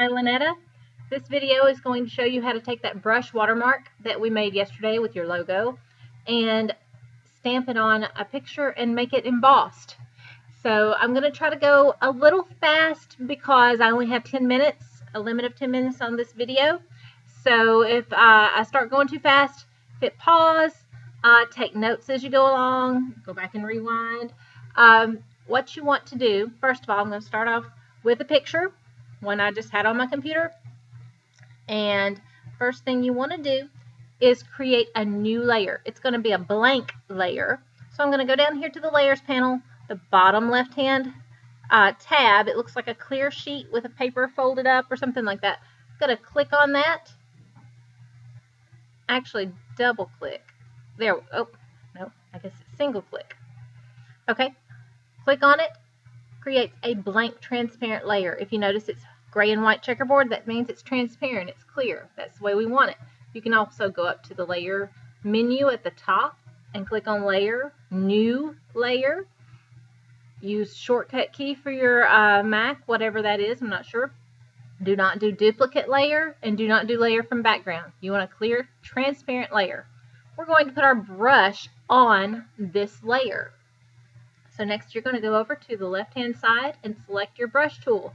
Hi Lynetta, this video is going to show you how to take that brush watermark that we made yesterday with your logo and stamp it on a picture and make it embossed. So I'm going to try to go a little fast because I only have 10 minutes, a limit of 10 minutes on this video. So if I start going too fast, hit pause, take notes as you go along, go back and rewind. What you want to do, first of all, I'm going to start off with a picture, one I just had on my computer. And first thing you want to do is create a new layer. It's going to be a blank layer. So I'm going to go down here to the layers panel, the bottom left hand tab. It looks like a clear sheet with a paper folded up or something like that. I'm going to click on that. Actually, double click. There. Oh, no, I guess it's single click. Okay, click on it. Creates a blank transparent layer. If you notice it's gray and white checkerboard, that means it's transparent, it's clear. That's the way we want it. You can also go up to the layer menu at the top and click on layer, new layer. Use shortcut key for your Mac, whatever that is, I'm not sure. Do not do duplicate layer and do not do layer from background. You want a clear, transparent layer. We're going to put our brush on this layer. So next you're going to go over to the left hand side and select your brush tool.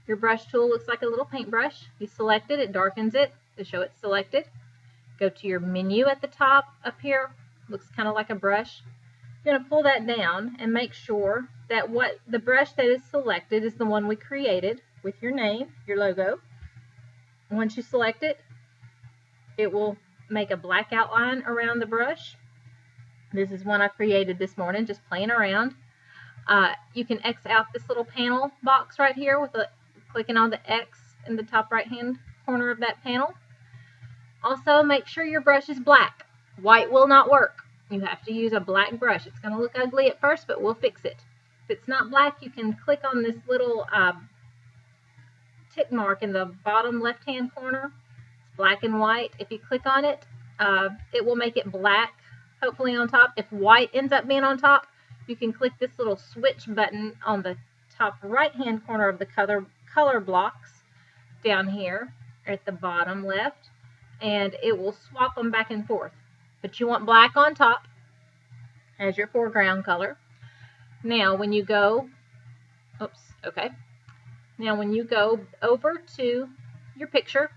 Your brush tool looks like a little paintbrush. You select it, it darkens it to show it's selected. Go to your menu at the top up here, looks kind of like a brush. You're going to pull that down and make sure that the brush that is selected is the one we created with your name, your logo. Once you select it, it will make a black outline around the brush. This is one I created this morning, just playing around. You can X out this little panel box right here with clicking on the X in the top right hand corner of that panel. Also, make sure your brush is black. White will not work. You have to use a black brush. It's going to look ugly at first, but we'll fix it. If it's not black, you can click on this little tick mark in the bottom left hand corner. It's black and white. If you click on it, it will make it black, hopefully on top. If white ends up being on top, you can click this little switch button on the top right hand corner of the color blocks down here at the bottom left, and it will swap them back and forth. But you want black on top as your foreground color. Now when you go, Now when you go over to your picture,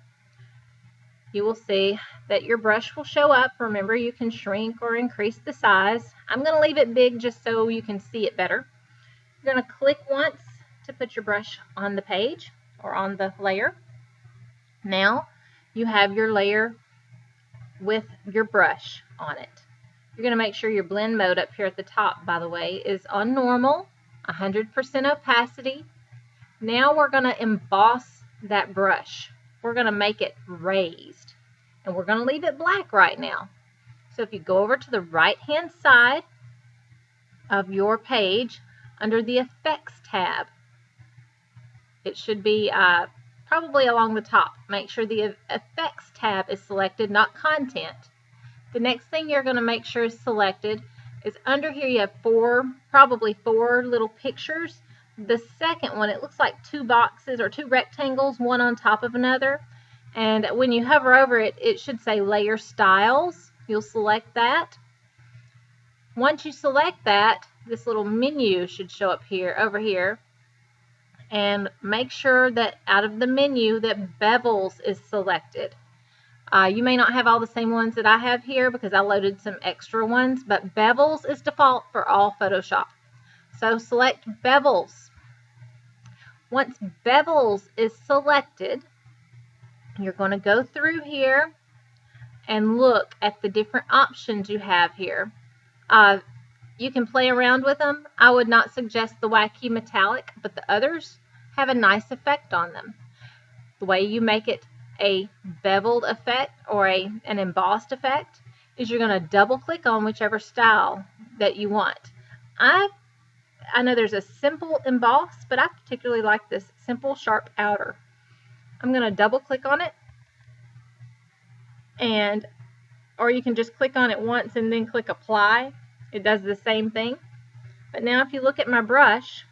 you will see that your brush will show up. Remember, you can shrink or increase the size. I'm going to leave it big just so you can see it better. You're going to click once to put your brush on the page or on the layer. Now you have your layer with your brush on it. You're going to make sure your blend mode up here at the top, by the way, is on normal, 100% opacity. Now we're going to emboss that brush. We're going to make it raised, and we're going to leave it black right now. So if you go over to the right hand side of your page under the effects tab, it should be probably along the top. Make sure the effects tab is selected, not content. The next thing you're going to make sure is selected is under here you have probably four little pictures. The second one, it looks like two boxes or two rectangles, one on top of another. And when you hover over it, it should say Layer Styles. You'll select that. Once you select that, this little menu should show up here, over here. And make sure that out of the menu that Bevels is selected. You may not have all the same ones that I have here because I loaded some extra ones, but Bevels is default for all Photoshop. So select Bevels. Once Bevels is selected, you're going to go through here and look at the different options you have here. You can play around with them. I would not suggest the wacky metallic, but the others have a nice effect on them. The way you make it a beveled effect or an embossed effect is you're going to double click on whichever style that you want. I know there's a simple emboss, but I particularly like this simple sharp outer. I'm going to double click on it, or you can just click on it once and then click apply. It does the same thing. But now if you look at my brush,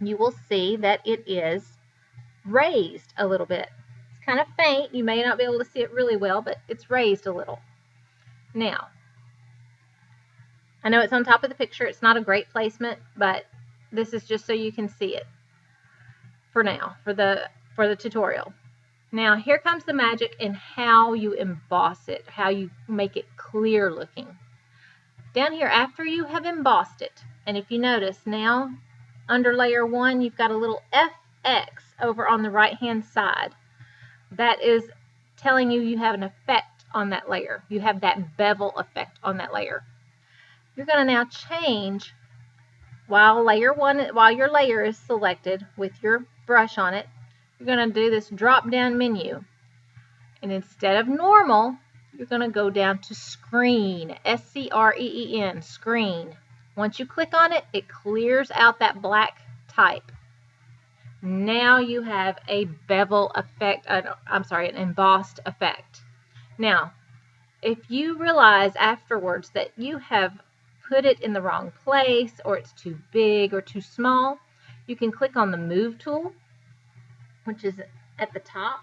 you will see that it is raised a little bit. It's kind of faint. You may not be able to see it really well, but it's raised a little. Now, I know it's on top of the picture. It's not a great placement, but this is just so you can see it for now, for the tutorial. Now, here comes the magic in how you emboss it, how you make it clear looking. Down here, after you have embossed it, and if you notice now, under layer 1, you've got a little FX over on the right-hand side. That is telling you have an effect on that layer. You have that bevel effect on that layer. You're going to now change, while your layer is selected with your brush on it, you're going to do this drop-down menu. And instead of normal, you're going to go down to screen, S-C-R-E-E-N, screen. Once you click on it, it clears out that black type. Now you have a bevel effect, an embossed effect. Now, if you realize afterwards that you have put it in the wrong place, or it's too big or too small, you can click on the Move tool, which is at the top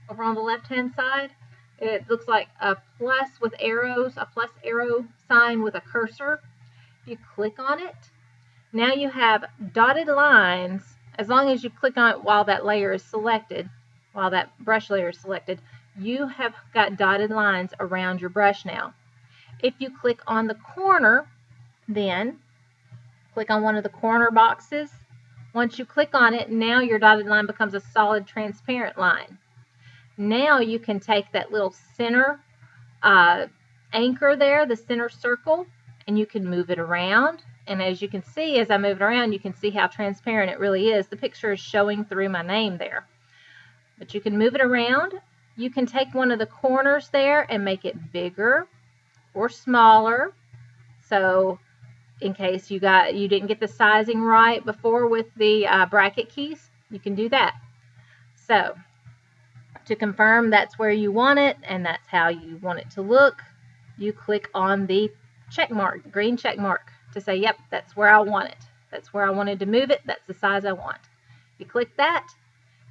over on the left-hand side. It looks like a plus with arrows, a plus arrow sign with a cursor. If you click on it, now you have dotted lines. As long as you click on it while that layer is selected, while that brush layer is selected, you have got dotted lines around your brush now. If you click on the corner, then click on one of the corner boxes. Once you click on it, now your dotted line becomes a solid transparent line. Now you can take that little center anchor there, the center circle, and you can move it around. And as you can see, as I move it around, you can see how transparent it really is. The picture is showing through my name there. But you can move it around. You can take one of the corners there and make it bigger or smaller. So in case you didn't get the sizing right before with the bracket keys, you can do that. So to confirm that's where you want it and that's how you want it to look, you click on the check mark, the green check mark, to say, yep, that's where I want it. That's where I wanted to move it. That's the size I want. You click that.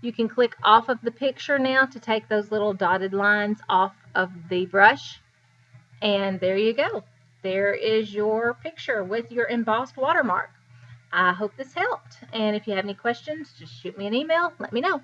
You can click off of the picture now to take those little dotted lines off of the brush. And there you go. There is your picture with your embossed watermark. I hope this helped. And if you have any questions, just shoot me an email. Let me know.